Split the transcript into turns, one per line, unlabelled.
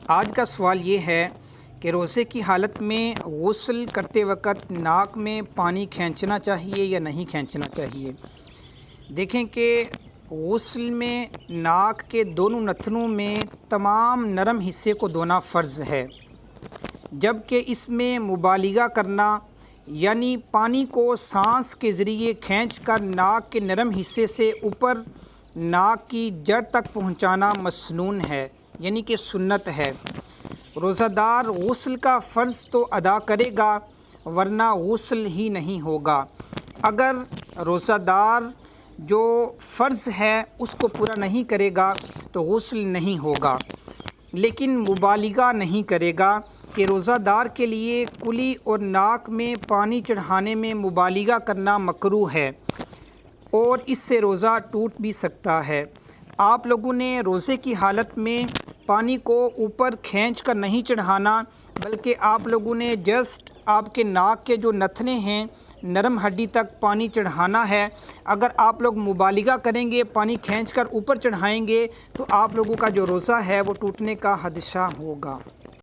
آج کا سوال یہ ہے کہ روزے کی حالت میں غسل کرتے وقت ناک میں پانی کھینچنا چاہیے یا نہیں کھینچنا چاہیے۔ دیکھیں کہ غسل میں ناک کے دونوں نتنوں میں تمام نرم حصے کو دھونا فرض ہے، جبکہ اس میں مبالغہ کرنا یعنی پانی کو سانس کے ذریعے کھینچ کر ناک کے نرم حصے سے اوپر ناک کی جڑ تک پہنچانا مسنون ہے، یعنی کہ سنت ہے۔ روزہ دار غسل کا فرض تو ادا کرے گا ورنہ غسل ہی نہیں ہوگا۔ اگر روزہ دار جو فرض ہے اس کو پورا نہیں کرے گا تو غسل نہیں ہوگا، لیکن مبالغہ نہیں کرے گا کہ روزہ دار کے لیے کلی اور ناک میں پانی چڑھانے میں مبالغہ کرنا مکروہ ہے اور اس سے روزہ ٹوٹ بھی سکتا ہے۔ آپ لوگوں نے روزے کی حالت میں پانی کو اوپر کھینچ کر نہیں چڑھانا، بلکہ آپ لوگوں نے جسٹ آپ کے ناک کے جو نتنے ہیں نرم ہڈی تک پانی چڑھانا ہے۔ اگر آپ لوگ مبالغہ کریں گے، پانی کھینچ کر اوپر چڑھائیں گے تو آپ لوگوں کا جو روزہ ہے وہ ٹوٹنے کا خدشہ ہوگا۔